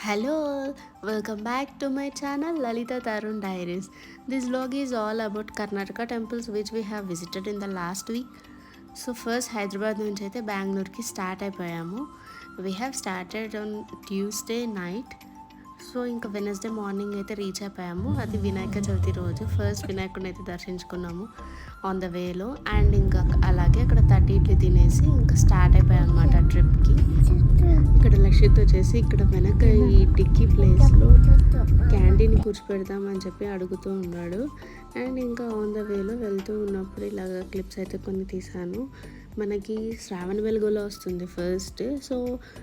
Hello, welcome back to my channel Lalita Tarun Diaries. This vlog is all about Karnataka temples which we have visited in the last week. So first Hyderabad నుంచి అయితే బెంగళూరుకి start అయిపోయాము. We have started on Tuesday night. So ఇంకా Wednesday morning అయితే reach అయిపోయాము. అది వినాయక చవితి రోజు first వినాయకుడిని అయితే దర్శించుకున్నాము ఆన్ ద వేలో. అండ్ ఇంకా అలాగే అక్కడ 30 ఇడ్లీ తినేసి ఇంకా స్టార్ట్ అయిపోయాం అనమాట ట్రిప్కి. ఇక్కడ లక్షిత్ వచ్చేసి ఇక్కడ వెనక ఈ టిక్కీ ప్లేస్లో క్యాంటీన్ కూర్చోపెడదామని చెప్పి అడుగుతూ ఉన్నాడు. అండ్ ఇంకా ఆన్ ద వేలో వెళ్తూ ఉన్నప్పుడు ఇలాగ క్లిప్స్ అయితే కొన్ని తీసాను. మనకి శ్రావణ్ బెల్గోలా వస్తుంది ఫస్ట్. సో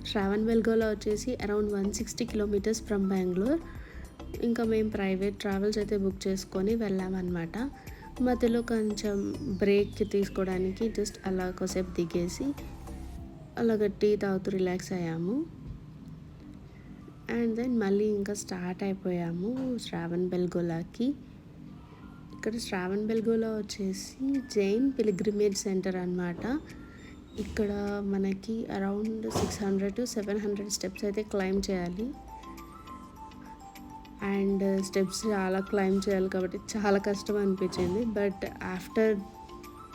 శ్రావణ్ బెల్గోలా వచ్చేసి అరౌండ్ 160 కిలోమీటర్స్ ఫ్రమ్ బెంగళూరు. ఇంకా మేము ప్రైవేట్ ట్రావెల్స్ అయితే బుక్ చేసుకొని వెళ్ళామన్నమాట. మధ్యలో కొంచెం బ్రేక్ తీసుకోవడానికి జస్ట్ అలా కొద్దిసేపు దిగేసి అలా టీ తాగుతూ రిలాక్స్ అయ్యాము. అండ్ దెన్ మళ్ళీ ఇంకా స్టార్ట్ అయిపోయాము శ్రావణ్ బెల్గోలాకి. ఇక్కడ శ్రావణ్ బెల్గోలా వచ్చేసి జైన్ పిలిగ్రిమేజ్ సెంటర్ అనమాట. ఇక్కడ మనకి అరౌండ్ 600 to 700 స్టెప్స్ అయితే క్లైమ్ చేయాలి. అండ్ స్టెప్స్ చాలా క్లైమ్ చేయాలి కాబట్టి చాలా కష్టం అనిపించింది. బట్ ఆఫ్టర్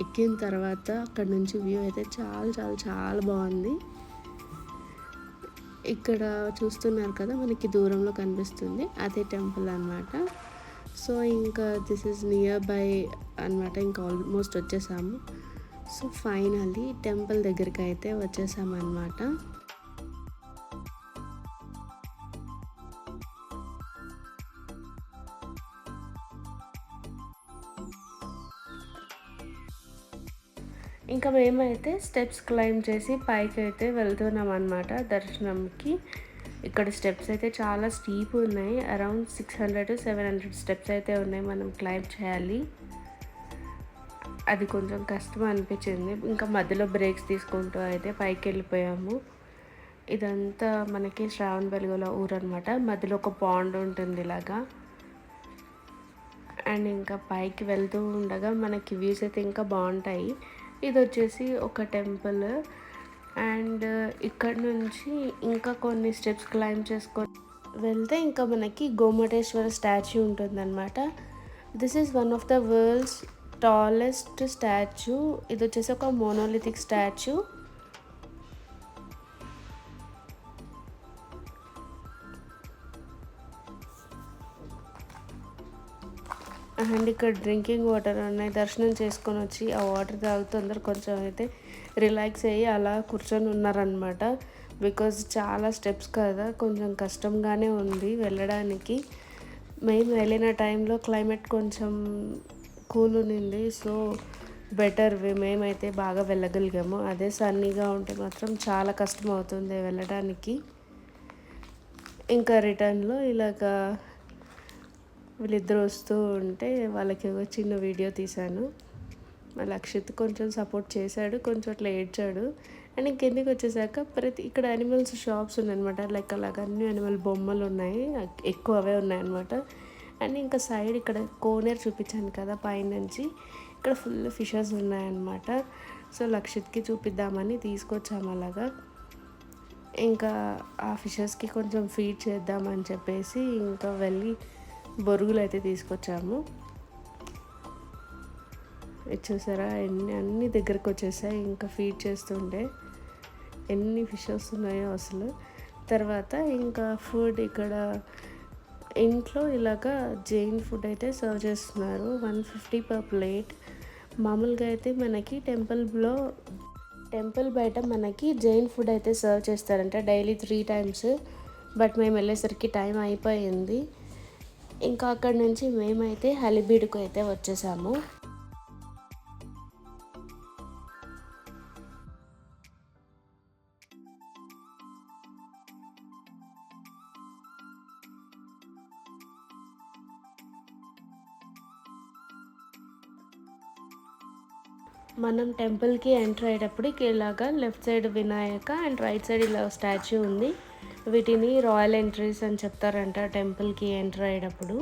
ఎక్కిన తర్వాత అక్కడ నుంచి వ్యూ అయితే చాలా చాలా చాలా బాగుంది. ఇక్కడ చూస్తున్నారు కదా మనకి దూరంలో కనిపిస్తుంది అదే టెంపుల్ అనమాట. సో ఇంకా దిస్ ఈజ్ నియర్ బై అనమాట. ఇంకా ఆల్మోస్ట్ వచ్చేసాము. సో ఫైనల్లీ టెంపుల్ దగ్గరికి అయితే వచ్చేసాము అనమాట. ఇంకా మేమైతే స్టెప్స్ క్లైమ్ చేసి పైకి అయితే వెళ్తున్నాం అనమాట దర్శనంకి. ఇక్కడ స్టెప్స్ అయితే చాలా స్టీప్ ఉన్నాయి. అరౌండ్ 600 to 700 స్టెప్స్ అయితే ఉన్నాయి మనం క్లైమ్ చేయాలి. అది కొంచెం కష్టం అనిపించింది. ఇంకా మధ్యలో బ్రేక్స్ తీసుకుంటూ అయితే పైకి వెళ్ళిపోయాము. ఇదంతా మనకి శ్రావణ్ బెల్గోలా ఊరు అనమాట. మధ్యలో ఒక పాండ్ ఉంటుంది ఇలాగా. అండ్ ఇంకా పైకి వెళ్తూ ఉండగా మనకి వ్యూస్ అయితే ఇంకా బాగుంటాయి. ఇది వచ్చేసి ఒక టెంపుల్. అండ్ ఇక్కడ నుంచి ఇంకా కొన్ని స్టెప్స్ క్లైమ్ చేసుకొని వెళ్తే ఇంకా మనకి గోమటేశ్వర స్టాచ్యూ ఉంటుందన్నమాట. This is one of the world's tallest statue. ఇది వచ్చేసి ఒక మోనోలిథిక్ స్టాచ్యూ. అండ్ ఇక్కడ డ్రింకింగ్ వాటర్ ఉన్నాయి. దర్శనం చేసుకొని వచ్చి ఆ వాటర్ తాగుతూ అందరు కొంచెం అయితే రిలాక్స్ అయ్యి అలా కూర్చొని ఉన్నారనమాట. బికాజ్ చాలా స్టెప్స్ కదా, కొంచెం కష్టంగానే ఉంది వెళ్ళడానికి. మేము వెళ్ళిన టైంలో క్లైమేట్ కొంచెం కూల్ ఉన్నింది. సో బెటర్ మేమైతే బాగా వెళ్ళగలిగాము. అదే సన్నీగా ఉంటే మాత్రం చాలా కష్టం అవుతుంది వెళ్ళడానికి. ఇంకా రిటర్న్లో ఇలాగా వీళ్ళిద్దరు వస్తూ ఉంటే వాళ్ళకి ఒక చిన్న వీడియో తీశాను. మా లక్షిత్ కొంచెం సపోర్ట్ చేశాడు, కొంచెం అట్లా ఏడ్చాడు. అండ్ ఇంకెందుకు వచ్చేసాక ఇక్కడ యానిమల్స్ షాప్స్ ఉన్నాయన్నమాట. లైక్ అలాగ అన్ని యానిమల్ బొమ్మలు ఉన్నాయి, ఎక్కువ అవే ఉన్నాయన్నమాట. అండ్ ఇంకా సైడ్ ఇక్కడ కోనేరు చూపించాను కదా పైనుంచి, ఇక్కడ ఫుల్ ఫిషెస్ ఉన్నాయన్నమాట. సో లక్షిత్కి చూపిద్దామని తీసుకొచ్చాము అలాగా. ఇంకా ఆ ఫిషెస్కి కొంచెం ఫీడ్ చేద్దామని చెప్పేసి ఇంకా వెళ్ళి బొరుగులు అయితే తీసుకొచ్చాము. చూసారా అన్ని దగ్గరకు వచ్చేసాయి. ఇంకా ఫీడ్ చేస్తుంటే ఎన్ని ఫిషెస్ ఉన్నాయో అసలు. తర్వాత ఇంకా ఫుడ్ ఇక్కడ ఇంట్లో ఇలాగా జైన్ ఫుడ్ అయితే సర్వ్ చేస్తున్నారు. 150 పర్ ప్లేట్. మామూలుగా అయితే మనకి టెంపుల్ బయట మనకి జైన్ ఫుడ్ అయితే సర్వ్ చేస్తారంట డైలీ 3 times. బట్ మేము వెళ్ళేసరికి టైం అయిపోయింది. ఇంకా అక్కడి నుంచి మేమైతే హలిబీడుకు అయితే వచ్చేసాము. మనం టెంపుల్కి ఎంటర్ అయ్యేటప్పుడు ఇలాగా left side Vinayaka and right side ఇలా స్టాచ్యూ ఉంది. వీటిని రాయల్ ఎంట్రీస్ అని చెప్తారంట టెంపుల్కి ఎంటర్ అయ్యేటప్పుడు.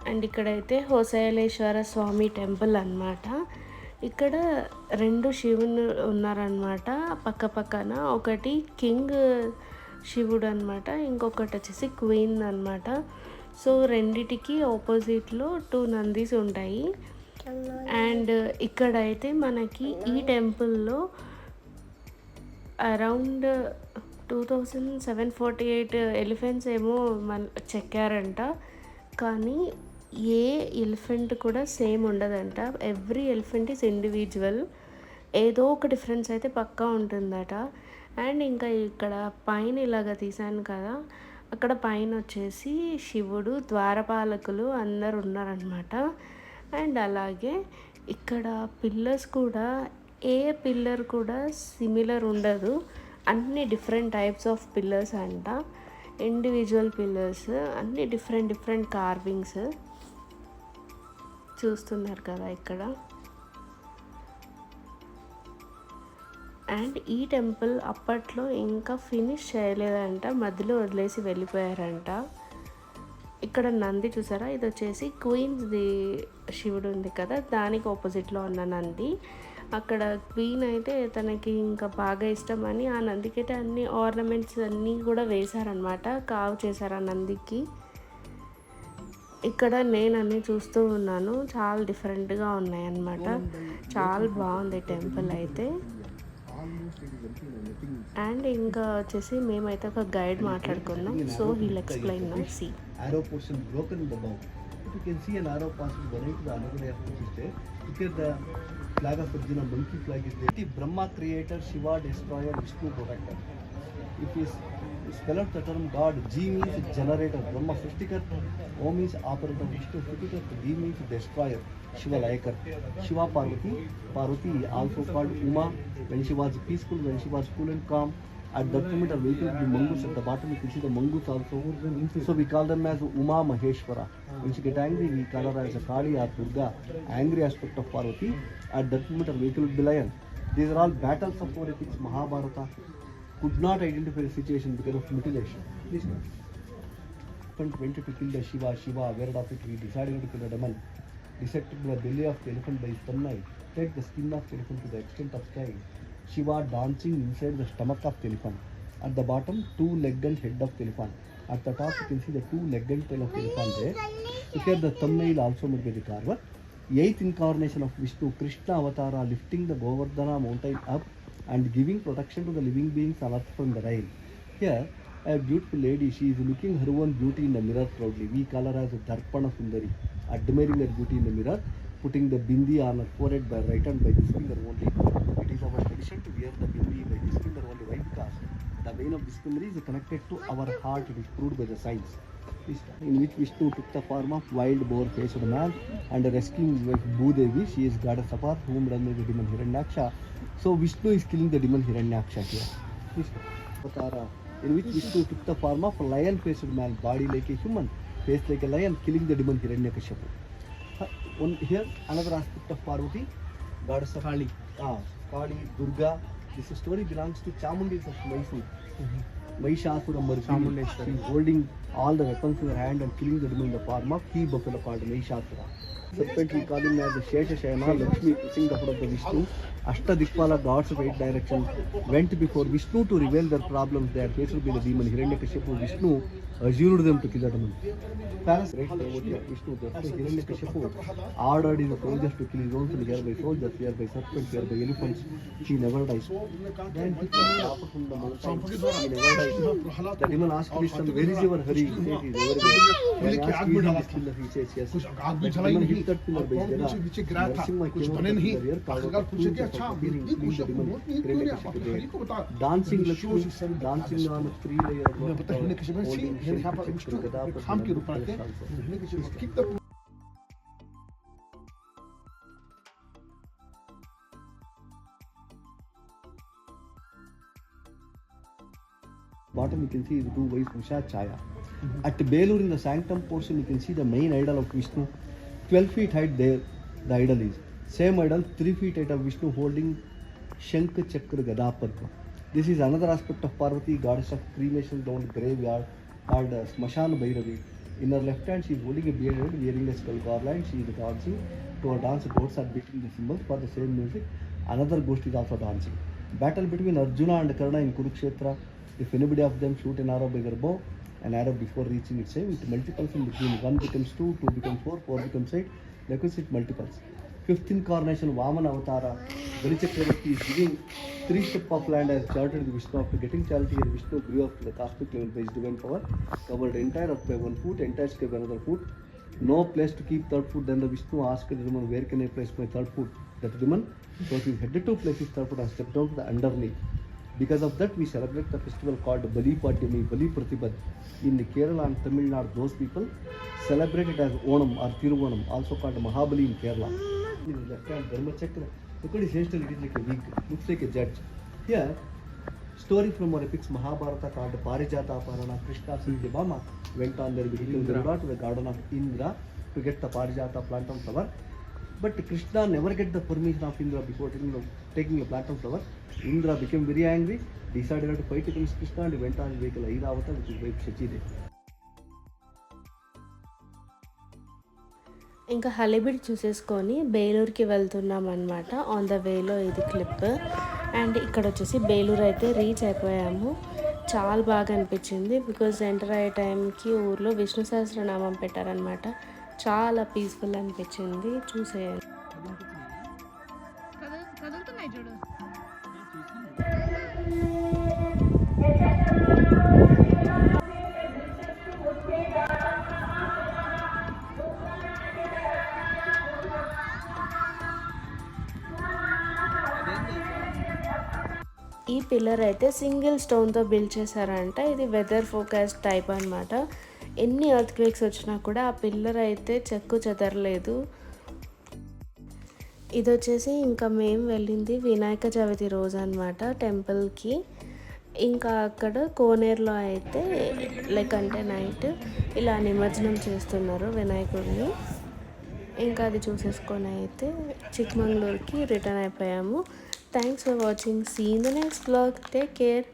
అండ్ ఇక్కడైతే హోసైలేశ్వర స్వామి టెంపుల్ అన్నమాట. ఇక్కడ 2 శివుని ఉన్నారనమాట పక్క పక్కన. ఒకటి కింగ్ శివుడు అనమాట, ఇంకొకటి వచ్చేసి క్వీన్ అనమాట. సో రెండిటికి ఆపోజిట్లో 2 నందీస్ ఉంటాయి. అండ్ ఇక్కడైతే మనకి ఈ టెంపుల్లో అరౌండ్ 2748 ఎలిఫెంట్స్ ఏమో చెక్కారంట. కానీ ఏ ఎలిఫెంట్ కూడా సేమ్ ఉండదంట. Every elephant is individual. ఏదో ఒక డిఫరెన్స్ అయితే పక్కా ఉంటుందట. అండ్ ఇంకా ఇక్కడ పైన ఇలాగ తీసాను కదా, అక్కడ పైన వచ్చేసి శివుడు, ద్వారపాలకులు అందరు ఉన్నారనమాట. అండ్ అలాగే ఇక్కడ పిల్లర్స్ కూడా ఏ పిల్లర్ కూడా సిమిలర్ ఉండదు. అన్ని డిఫరెంట్ టైప్స్ ఆఫ్ పిల్లర్స్ అంట, ఇండివిజువల్ పిల్లర్స్, అన్ని డిఫరెంట్ కార్వింగ్స్ చూస్తున్నారు కదా ఇక్కడ. అండ్ ఈ టెంపుల్ అప్పట్లో ఇంకా ఫినిష్ చేయలేదంట, మధ్యలో వదిలేసి వెళ్ళిపోయారంట. ఇక్కడ నంది చూసారా, ఇది వచ్చేసి క్వీన్స్ది శివుడు ఉంది కదా, దానికి ఆపోజిట్లో ఉన్న నంది. అక్కడ క్వీన్ అయితే తనకి ఇంకా బాగా ఇష్టమని ఆ నందికి అయితే అన్ని ఆర్నమెంట్స్ అన్నీ కూడా వేశారనమాట, కావు చేశారు ఆ నందికి. ఇక్కడ నేను అన్నీ చూస్తూ ఉన్నాను, చాలా డిఫరెంట్గా ఉన్నాయన్నమాట. చాలా బాగుంది టెంపుల్ అయితే. అండ్ ఇంకా వచ్చేసి మేమైతే ఒక గైడ్ మాట్లాడుకున్నాం. So he'll explain now. See arrow portion broken in the bow. If you can see an arrow passing beneath the another layer of system, look at the flag of Arjuna, monkey flag is there. The Brahma creator, Shiva destroyer, Vishnu protector. If you spell out the term God, G means generator, Brahma Srishtikar, O means operator, Vishnu Srishtikar, D means destroyer, Shiva layakar. Shiva Parvati, Parvati also called Uma, when she was peaceful, when she was cool and calm. At that moment our vehicle will be mongoose. At the bottom you can see the mongoose also. So we call them as Uma Maheshwara. When she get angry we call her as a Kali or Durga, angry aspect of Parvati. At that moment our vehicle will be lion. These are all battles of politics. Mahabharata could not identify the situation because of mutilation. Please go. Elephant went to kill the Shiva. Shiva aware of it, he decided to kill the demon. Dissected the belly of the elephant by his thumb knife. Take the skin of the elephant to the extent of sky. Shiva dancing inside the stomach of the elephant. At the bottom, 2 leg and head of the elephant. At the top, you can see the 2 leg and tail of the elephant there. Look at the thumbnail also made by the carver. 8th incarnation of Vishnu, Krishna Avatara, lifting the Govardhana mountain up and giving protection to the living beings on earth from the rain. Here, a beautiful lady, she is looking her own beauty in the mirror proudly. We call her as a Darpana Sundari, admiring her beauty in the mirror, putting the bindi on her forehead by right hand by this finger only. It is our tradition to wear the bindi by this finger only. Why? Because the vein of this finger is connected to our heart. It is proved by the science. In which Vishnu took the form of wild boar-faced man and rescuing his wife Bhudevi. She is goddess of earth, whom runs the demon Hiranyaksha. So Vishnu is killing the demon Hiranyaksha here. Avatara, in which Vishnu took the form of lion-faced man, body like a human, face like a lion, killing the demon Hiranyakashipu. Here another aspect of Parvati, goddess of Kali. Kali, Durga. This story belongs to Chamundi of Mysore. Mahishasura Mardini. She is holding all the weapons in her hand and killing the demon in the form of he buffalo called Mahishasura. Serpent we call him as the Sheshashayana. Lakshmi kissing the foot of the Vishnu. Ashtadikpala gods of 8 directions went before Vishnu to reveal their problems. They are faced with the demon Hiranyakashipu. Vishnu assured them to kill the demon. Palace great devotee of Vishnu. Therefore Hiranyakashipu ordered his soldiers to kill his own son. Here by soldiers, here by serpents, here by elephants. He never dies. Then he came up from the mountain. He never dies. The demon asked his son, where is your Hari? He said he is everywhere. When he asked, where is this killer? He says yes. The demon hit that pillar by his head. Narasimha came out of the rear, carved out the tools of appearing, killing the demon Hiranyakashipu there. Dancing Lakshmi, dancing on a 3-layer holding Shakti Gada also. Bottom you can see the 2 ways Usha Chaya. At Belur in the sanctum portion you can see the main idol of Vishnu. 12 feet height there the idol is. Same idol 3 feet height of Vishnu holding Shankh Chakra Gada Padma. This is another aspect of Parvati, goddess of cremation down the graveyard called Smashan Bhairavi. In her left hand she is holding a beard wearing a skull garland. She is dancing. To her dance goats are beating the cymbals for the same music. Another ghost is also dancing. Battle between Arjuna and Karna in Kurukshetra. If anybody of them shoot an arrow bigger bow, an arrow before reaching its aim, it multiples in between. 1 becomes 2, 2 becomes 4, 4 becomes 8. Likewise, it multiples. Fifth incarnation, Vamana Avatara, Bali Chakravarti is giving 3 steps of land as charted the Vishnu. After getting charity, Vishnu grew up to the cosmic level by his divine power, covered the entire earth by 1 foot, entire sky by another foot. No place to keep third foot. Then the Vishnu asked the demon, where can I place my third foot? That demon, so he headed to place his third foot and stepped down to the underneath. Because of that, we celebrate the festival called Bali Padyami, Bali Pratibad. In Kerala and Tamil Nadu, those people celebrate it as Onam or Thiruvanam, also called Mahabali in Kerala. In the left hand, Dharmachakra, look at his hairstyle, it is like a wig, looks like a judge. Here, story from our epics Mahabharata called Parijata Aparana. Krishna and Devama went on their vehicle Garuda to the garden of Indra to get the Parijata plant of flower. But Krishna never get the permission of Indra before taking a plant of flower. Indra became very angry, decided to fight against Krishna and went on his vehicle Airavata, which is wife Shachidevi. ఇంకా హలీబిడ్ చూసేసుకొని బేలూరుకి వెళ్తున్నాం అనమాట. On the వేలో ఇది clip. And ఇక్కడ వచ్చేసి బేలూరు అయితే reach అయిపోయాము. చాలా బాగా అనిపించింది బికాజ్ ఎంటర్ అయ్యే టైంకి ఊర్లో విష్ణు సహస్రనామం పెట్టారనమాట. చాలా పీస్ఫుల్ అనిపించింది. చూసేయాలి. ఈ పిల్లర్ అయితే సింగిల్ స్టోన్తో బిల్డ్ చేశారంట. ఇది వెదర్ ఫోకాస్ట్ టైప్ అనమాట. ఎన్ని ఎర్త్ క్వేక్స్ వచ్చినా కూడా ఆ పిల్లర్ అయితే చెక్కు చెదరలేదు. ఇది వచ్చేసి ఇంకా మేము వెళ్ళింది వినాయక చవితి రోజు అనమాట టెంపుల్కి. ఇంకా అక్కడ కోనేరులో అయితే అంటే నైట్ ఇలా నిమజ్జనం చేస్తున్నారు వినాయకుడిని. ఇంకా అది చూసేసుకొని అయితే చిక్మంగళూరుకి రిటర్న్ అయిపోయాము. Thanks for watching. See you in the next vlog. Take care.